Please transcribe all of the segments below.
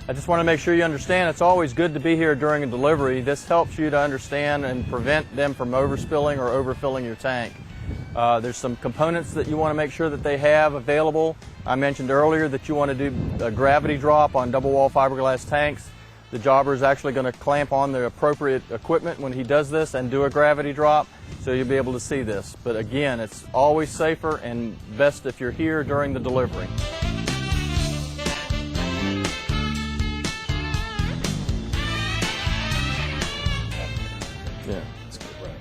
I just want to make sure you understand it's always good to be here during a delivery. This helps you to understand and prevent them from overspilling or overfilling your tank. There's some components that you want to make sure that they have available. I mentioned earlier that you want to do a gravity drop on double wall fiberglass tanks. The jobber is actually going to clamp on the appropriate equipment when he does this and do a gravity drop, so you'll be able to see this. But again, it's always safer and best if you're here during the delivery. Yeah, that's good. Right.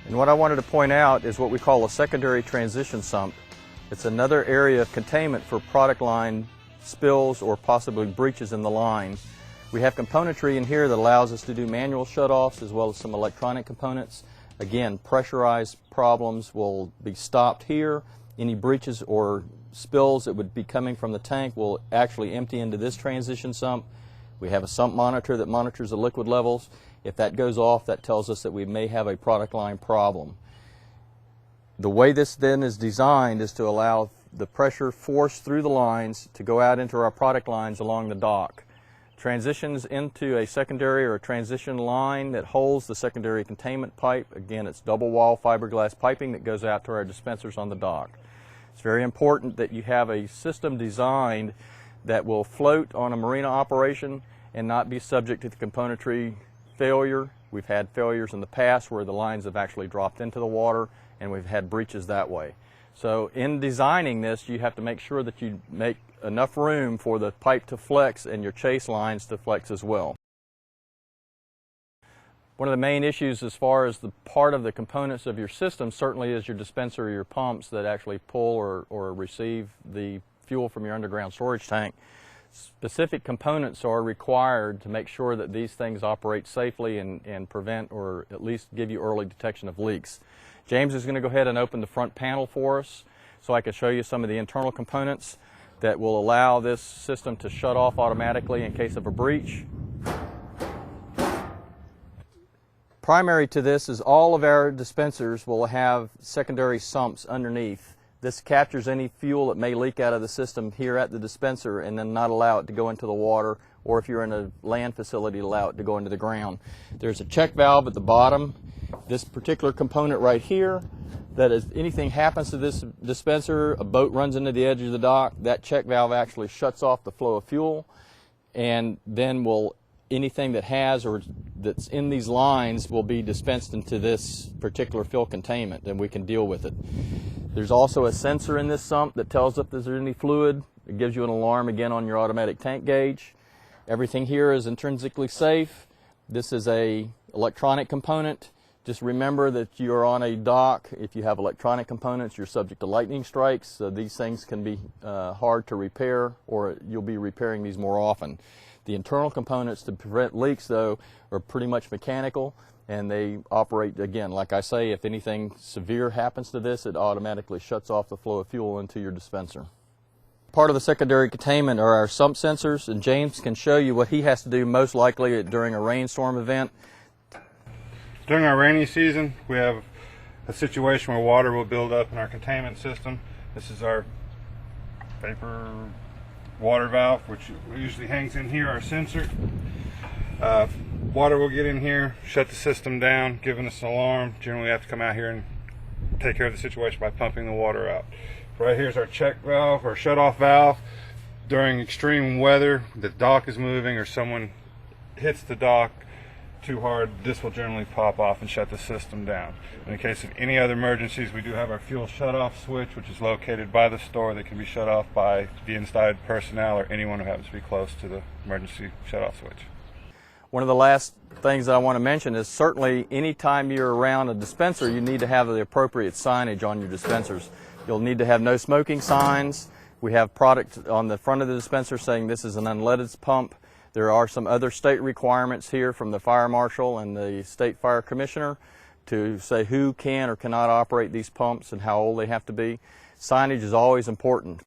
And what I wanted to point out is what we call a secondary transition sump. It's another area of containment for product line spills or possibly breaches in the line. We have componentry in here that allows us to do manual shutoffs as well as some electronic components. Again, pressurized problems will be stopped here. Any breaches or spills that would be coming from the tank will actually empty into this transition sump. We have a sump monitor that monitors the liquid levels. If that goes off, that tells us that we may have a product line problem. The way this then is designed is to allow the pressure force through the lines to go out into our product lines along the dock. Transitions into a secondary or a transition line that holds the secondary containment pipe. Again, it's double wall fiberglass piping that goes out to our dispensers on the dock. It's very important that you have a system designed that will float on a marina operation and not be subject to the componentry failure. We've had failures in the past where the lines have actually dropped into the water and we've had breaches that way. So in designing this, you have to make sure that you make enough room for the pipe to flex and your chase lines to flex as well. One of the main issues as far as the part of the components of your system certainly is your dispenser or your pumps that actually pull or receive the fuel from your underground storage tank. Specific components are required to make sure that these things operate safely and prevent or at least give you early detection of leaks. James is going to go ahead and open the front panel for us so I can show you some of the internal components that will allow this system to shut off automatically in case of a breach. Primary to this is all of our dispensers will have secondary sumps underneath. This captures any fuel that may leak out of the system here at the dispenser and then not allow it to go into the water, or if you're in a land facility, allow it to go into the ground. There's a check valve at the bottom. This particular component right here, that if anything happens to this dispenser, a boat runs into the edge of the dock, that check valve actually shuts off the flow of fuel, and then anything that has or that's in these lines will be dispensed into this particular fill containment, and we can deal with it. There's also a sensor in this sump that tells if there's any fluid. It gives you an alarm again on your automatic tank gauge. Everything here is intrinsically safe. This is a electronic component. Just remember that you're on a dock. If you have electronic components, you're subject to lightning strikes. So these things can be hard to repair, or you'll be repairing these more often. The internal components to prevent leaks, though, are pretty much mechanical, and they operate, again, like I say, if anything severe happens to this, it automatically shuts off the flow of fuel into your dispenser. Part of the secondary containment are our sump sensors, and James can show you what he has to do most likely during a rainstorm event. During our rainy season, we have a situation where water will build up in our containment system. This is our vapor water valve, which usually hangs in here, our sensor. Water will get in here, shut the system down, giving us an alarm. Generally, we have to come out here and take care of the situation by pumping the water out. Right here is our check valve or shut-off valve. During extreme weather, the dock is moving or someone hits the dock too hard, this will generally pop off and shut the system down. In the case of any other emergencies, we do have our fuel shut-off switch, which is located by the store, that can be shut off by the inside personnel or anyone who happens to be close to the emergency shut-off switch. One of the last things that I want to mention is certainly anytime you're around a dispenser, you need to have the appropriate signage on your dispensers. You'll need to have no smoking signs. We have product on the front of the dispenser saying this is an unleaded pump. There are some other state requirements here from the fire marshal and the state fire commissioner to say who can or cannot operate these pumps and how old they have to be. Signage is always important.